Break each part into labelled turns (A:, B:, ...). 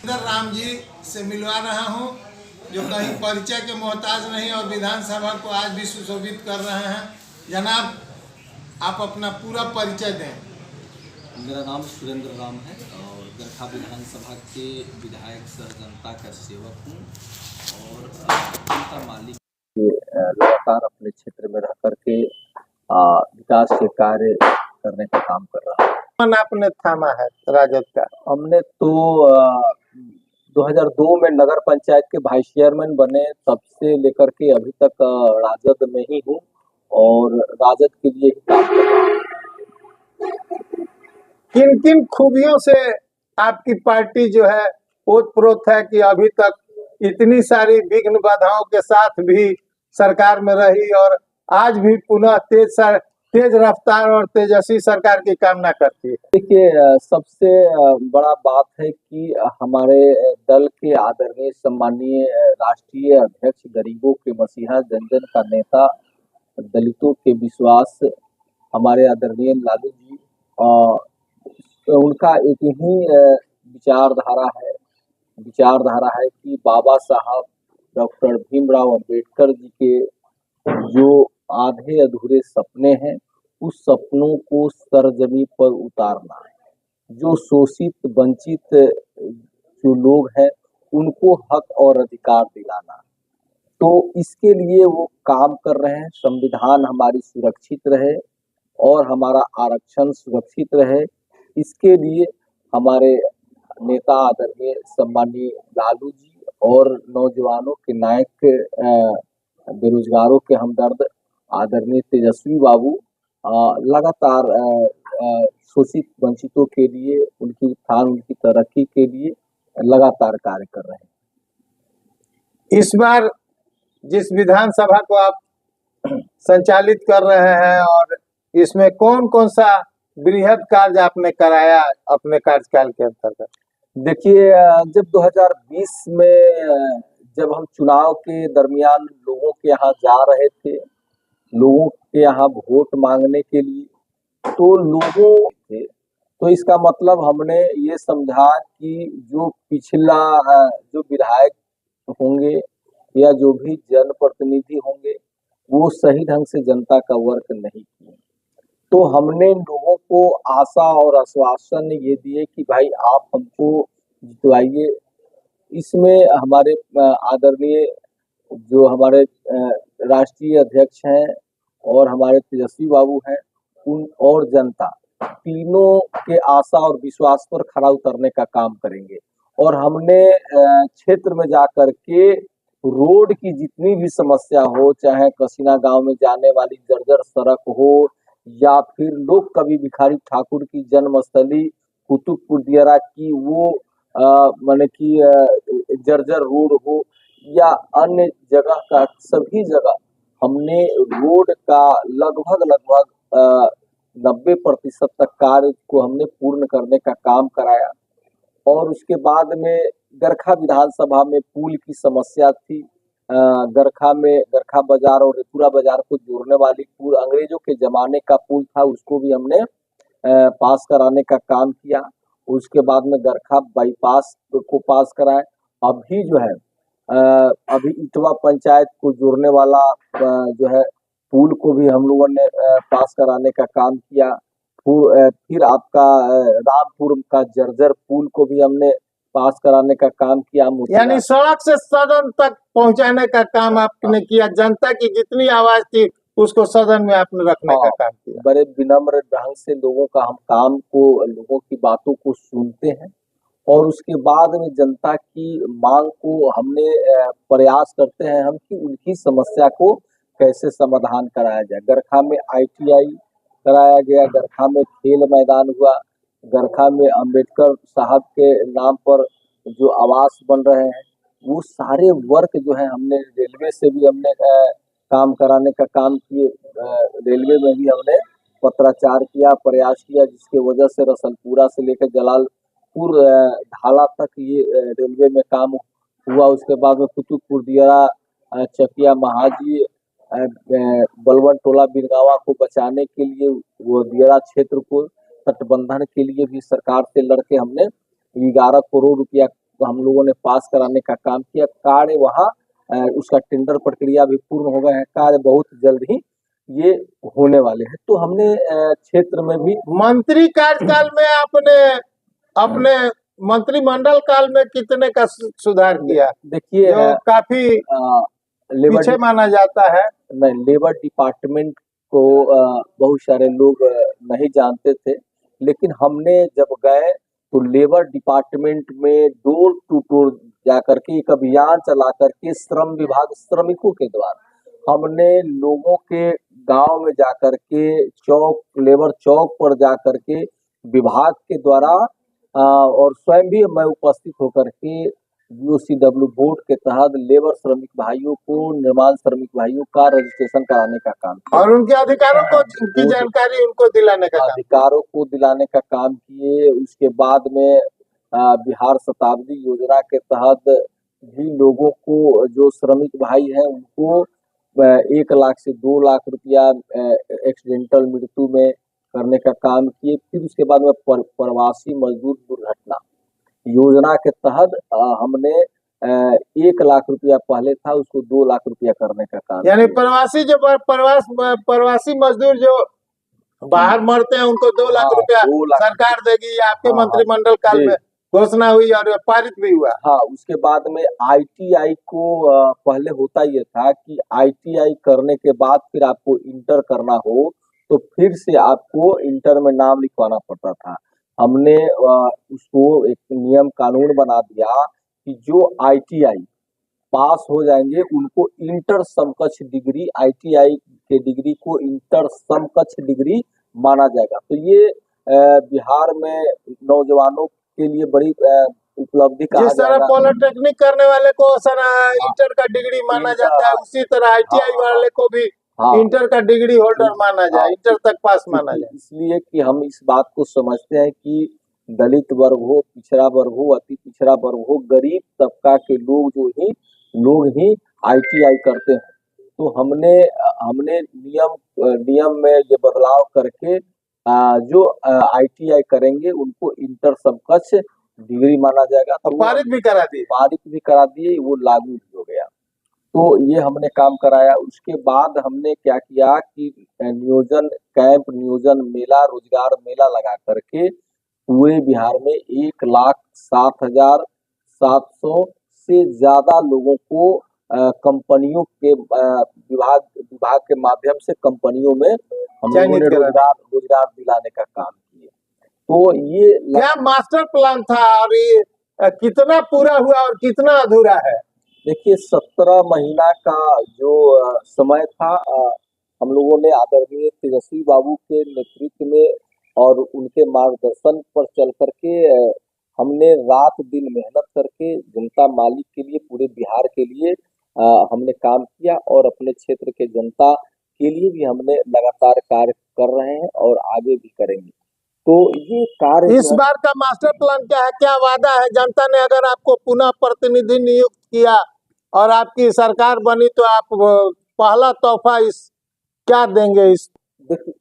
A: राम जी से मिलवा रहा हूं, जो कहीं परिचय के मोहताज नहीं और विधानसभा को आज भी सुशोभित कर रहे हैं। जनाब, आप अपना पूरा परिचय दें।
B: मेरा नाम सुरेंद्र राम है और गरखा विधानसभा के विधायक सह जनता का सेवक हूँ और जनता मालिक लगातार अपने क्षेत्र में रह करके विकास के कार्य करने का काम कर रहा है।
A: आपने थामा है राजद का?
B: हमने तो 2002 में नगर पंचायत के वाइस चेयरमैन बने, तब से लेकर के अभी तक राजद में ही हूँ और राजद के लिए ही काम कर रहा हूँ।
A: किन किन खूबियों से आपकी पार्टी जो है ओतप्रोत है कि अभी तक इतनी सारी विघ्न बाधाओं के साथ भी सरकार में रही और आज भी पुनः तेज रफ्तार और तेजस्वी सरकार की कामना करती है?
B: देखिए, सबसे बड़ा बात है कि हमारे दल के आदरणीय सम्मानीय राष्ट्रीय अध्यक्ष, गरीबों के मसीहा, जन जन का नेता, दलितों के विश्वास, हमारे आदरणीय लालू जी, उनका एक ही विचारधारा है कि बाबा साहब डॉक्टर भीमराव अंबेडकर जी के जो आधे अधूरे सपने हैं, उस सपनों को सरजमी पर उतारना है। जो शोषित वंचित जो लोग हैं, उनको हक और अधिकार दिलाना। तो इसके लिए वो काम कर रहे हैं। संविधान हमारी सुरक्षित रहे और हमारा आरक्षण सुरक्षित रहे, इसके लिए हमारे नेता आदरणीय सम्मानीय लालू जी और नौजवानों के नायक, बेरोजगारों के हमदर्द आदरणीय तेजस्वी बाबू लगातार शोषित वंचितों के लिए, उनकी उत्थान, उनकी तरक्की के लिए लगातार कार्य कर रहे हैं।
A: इस बार जिस विधानसभा को आप संचालित कर रहे हैं और इसमें कौन कौन सा बृहद कार्य आपने कराया अपने कार्यकाल के अंतर्गत?
B: देखिए, जब 2020 में जब हम चुनाव के दरमियान लोगों के यहाँ जा रहे थे, लोगों के यहाँ वोट मांगने के लिए, तो लोगों थे, तो इसका मतलब हमने ये समझा कि जो पिछला जो विधायक होंगे या जो भी जनप्रतिनिधि होंगे, वो सही ढंग से जनता का वर्क नहीं किए। तो हमने लोगों को आशा और आश्वासन ये दिए कि भाई आप हमको जितवाइए। इसमें हमारे आदरणीय जो हमारे राष्ट्रीय अध्यक्ष हैं और हमारे तेजस्वी बाबू हैं, उन और जनता तीनों के आशा और विश्वास पर खरा उतरने का काम करेंगे। और हमने क्षेत्र में जाकर के रोड की जितनी भी समस्या हो, चाहे कसीना गांव में जाने वाली जर्जर सड़क हो या फिर लोक कवि भिखारी ठाकुर की जन्मस्थली कुतुबपुर दियारा की वो माने कि जर्जर रोड हो या अन्य जगह का, सभी जगह हमने रोड का लगभग 90% तक कार्य को हमने पूर्ण करने का काम कराया। और उसके बाद में गरखा विधानसभा में पुल की समस्या थी। गरखा बाजार और रेपुरा बाजार को जोड़ने वाली पुल, अंग्रेजों के जमाने का पुल था, उसको भी हमने पास कराने का काम किया। उसके बाद में गरखा बाईपास को पास कराए। अभी जो है अभी इटवा पंचायत को जोड़ने वाला जो है पुल को भी हम लोगों ने पास कराने का काम किया। फिर आपका रामपुर का जर्जर पुल को भी हमने पास कराने का काम किया।
A: यानी सड़क से सदन तक पहुंचाने का काम आपने किया। जनता की जितनी आवाज थी उसको सदन में आपने रखने का काम किया।
B: बड़े विनम्र ढंग से लोगों का हम काम को, लोगों की बातों को सुनते हैं और उसके बाद में जनता की मांग को हमने प्रयास करते हैं हम कि उनकी समस्या को कैसे समाधान कराया जाए। गरखा में ITI कराया गया, गरखा में खेल मैदान हुआ, गरखा में अंबेडकर साहब के नाम पर जो आवास बन रहे हैं, वो सारे वर्क जो है हमने रेलवे से भी हमने काम कराने का काम किए। रेलवे में भी हमने पत्राचार किया, प्रयास किया, जिसके वजह से रसलपुरा से लेकर जलालपुर ढाला तक ये रेलवे में काम हुआ। उसके बाद में कुतुबपुर दियारा, चकिया महाजी, बलवन टोला बिरगावा को बचाने के लिए, वो दियारा क्षेत्र को तटबंधन के लिए भी सरकार से लड़के हमने 11 करोड़ रुपया हम लोगों ने पास कराने का काम किया। कार्य वहाँ उसका टेंडर प्रक्रिया भी पूर्ण हो गया है, कार्य बहुत जल्द ही ये होने वाले हैं। तो हमने क्षेत्र में भी
A: मंत्री कार्यकाल में आपने अपने मंत्रिमंडल काल में कितने का सुधार किया,
B: देखिए
A: जो काफी
B: लेबर
A: पीछे माना जाता है?
B: नहीं, लेबर डिपार्टमेंट को बहुत सारे लोग नहीं जानते थे, लेकिन हमने जब गए तो लेबर डिपार्टमेंट में डोर टू डोर जाकर के एक अभियान चला करके श्रम विभाग श्रमिकों के द्वारा हमने लोगों के गांव में जाकर के चौक लेबर चौक पर जाकर के विभाग के द्वारा और स्वयं भी मैं उपस्थित होकर के यूसीडब्ल्यू बोर्ड के तहत लेबर श्रमिक भाइयों को, निर्माण श्रमिक भाइयों का रजिस्ट्रेशन कराने का काम किया
A: और उनके अधिकारों को की जानकारी उनको दिलाने का काम
B: अधिकारों को दिलाने का काम किए। उसके बाद में बिहार शताब्दी योजना के तहत भी लोगों को, जो श्रमिक भाई हैं, उनको 1 लाख से 2 लाख रुपया एक्सीडेंटल मृत्यु में करने का काम किए। फिर उसके बाद में प्रवासी मजदूर दुर्घटना योजना के तहत हमने 1 लाख रुपया पहले था, उसको 2 लाख रुपया करने का काम
A: यानी
B: किया।
A: प्रवासी जो प्रवासी मजदूर जो बाहर मरते हैं उनको 2 लाख रुपया
B: 2 लाख
A: सरकार देगी। आपके
B: हाँ,
A: मंत्रिमंडल काल
B: जी।
A: में घोषणा हुई और पारित भी हुआ।
B: हाँ, उसके बाद में आईटीआई को पहले होता ये था कि आईटीआई करने के बाद फिर आपको इंटर करना हो तो फिर से आपको इंटर में नाम लिखवाना पड़ता था। हमने उसको एक नियम कानून बना दिया कि जो आईटीआई पास हो जाएंगे उनको इंटर समकक्ष डिग्री, आईटीआई के डिग्री को इंटर समकक्ष डिग्री माना जाएगा। तो ये बिहार में नौजवानों के लिए बड़ी उपलब्धि कहा
A: जिस तरह
B: जाएगा।
A: पॉलिटेक्निक करने वाले को इंटर का डिग्री माना जाता है, उसी तरह आईटीआई वाले को भी इंटर का डिग्री होल्डर माना जाए, इंटर तक पास माना जाए।
B: इसलिए कि हम इस बात को समझते हैं कि दलित वर्ग हो, पिछड़ा वर्ग हो, अति पिछड़ा वर्ग हो, गरीब तबका के लोग ही आईटीआई करते हैं। तो हमने हमने नियम में ये बदलाव करके जो आईटीआई करेंगे उनको इंटर समकक्ष डिग्री माना जाएगा।
A: तो पारित भी करा दिए,
B: वो लागू भी हो गया। तो ये हमने काम कराया। उसके बाद हमने क्या किया कि नियोजन कैंप, नियोजन मेला, रोजगार मेला लगा करके पूरे बिहार में 1,07,700 से ज्यादा लोगों को कंपनियों के विभाग के माध्यम से कंपनियों में हम लोगों ने रोजगार दिलाने का काम किया। तो ये
A: क्या मास्टर प्लान था और ये कितना पूरा हुआ और कितना अधूरा है?
B: देखिए, 17 महीना का जो समय था, हम लोगों ने आदरणीय तेजस्वी बाबू के नेतृत्व में और उनके मार्गदर्शन पर चल करके हमने रात दिन मेहनत करके जनता मालिक के लिए, पूरे बिहार के लिए हमने काम किया और अपने क्षेत्र के जनता के लिए भी हमने लगातार कार्य कर रहे हैं और आगे भी करेंगे। तो ये कार्य
A: इस बार का मास्टर प्लान क्या है, क्या वादा है? जनता ने अगर आपको पुनः प्रतिनिधि नियुक्त किया और आपकी सरकार बनी तो आप पहला तोहफा क्या देंगे?
B: देखिए,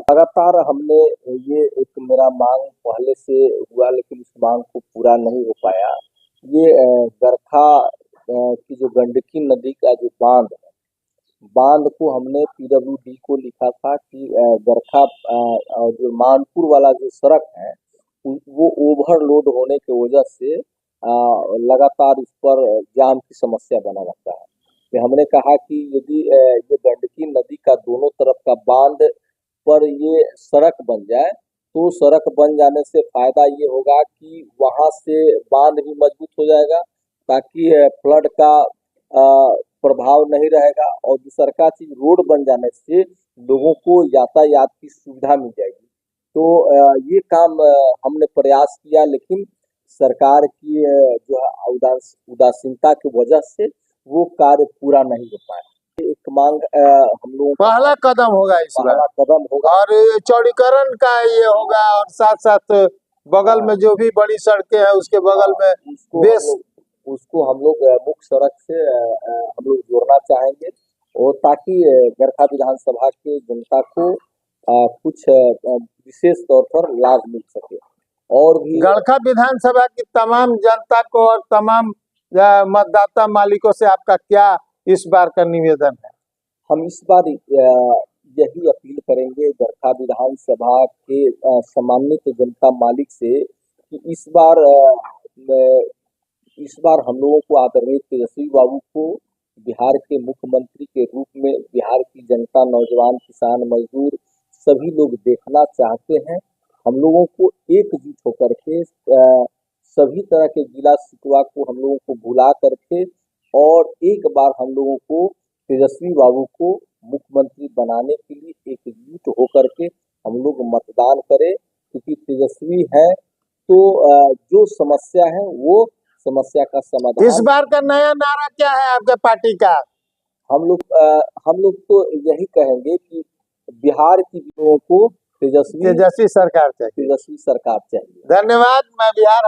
B: लगातार हमने ये एक मेरा मांग पहले से हुआ, लेकिन इस मांग को पूरा नहीं हो पाया। ये गरखा की जो गंडकी नदी का जो बांध को हमने पीडब्ल्यूडी को लिखा था कि गरखा जो मानपुर वाला जो सड़क है वो ओवरलोड होने की वजह से लगातार उस पर जाम की समस्या बना रहता है। तो हमने कहा कि यदि ये गंडकी नदी का दोनों तरफ का बांध पर ये सड़क बन जाए तो सड़क बन जाने से फायदा ये होगा कि वहां से बांध भी मजबूत हो जाएगा, ताकि फ्लड का प्रभाव नहीं रहेगा। और दूसरा चीज, रोड बन जाने से लोगों को यातायात की सुविधा मिल जाएगी। तो ये काम हमने प्रयास किया, लेकिन सरकार की जो उदासीनता की वजह से वो कार्य पूरा नहीं हो पाया। एक मांग हम लोग
A: पहला कदम होगा, इस
B: पहला कदम होगा
A: और चौड़ीकरण का ये होगा, और साथ साथ बगल में जो भी बड़ी सड़कें हैं उसके बगल में
B: उसको हम लोग मुख्य सड़क से हम लोग जोड़ना चाहेंगे, और ताकि गरखा विधानसभा के जनता को कुछ विशेष तौर पर लाभ मिल सके। और भी
A: गड़खा विधानसभा की तमाम जनता को और तमाम मतदाता मालिकों से आपका क्या इस बार का निवेदन है?
B: हम इस बार यही अपील करेंगे गड़खा विधानसभा के सम्मानित जनता मालिक से कि इस बार हम लोगों को आदरणीय तेजस्वी बाबू को बिहार के मुख्यमंत्री के रूप में बिहार की जनता, नौजवान, किसान, मजदूर सभी लोग देखना चाहते हैं। हम लोगों को एकजुट होकर के सभी तरह के गिला शिकवा को हम लोगों को भुला करके और एक बार हम लोगों को तेजस्वी बाबू को मुख्यमंत्री बनाने के लिए एकजुट होकर के हम लोग मतदान करें, क्योंकि तेजस्वी है तो जो समस्या है वो समस्या का समाधान।
A: इस बार का नया नारा क्या है आपके पार्टी का?
B: हम लोग तो यही कहेंगे कि बिहार की लोगों को तेजस्वी
A: सरकार चाहिए।
B: तेजस्वी सरकार चाहिए।
A: धन्यवाद। मैं बिहार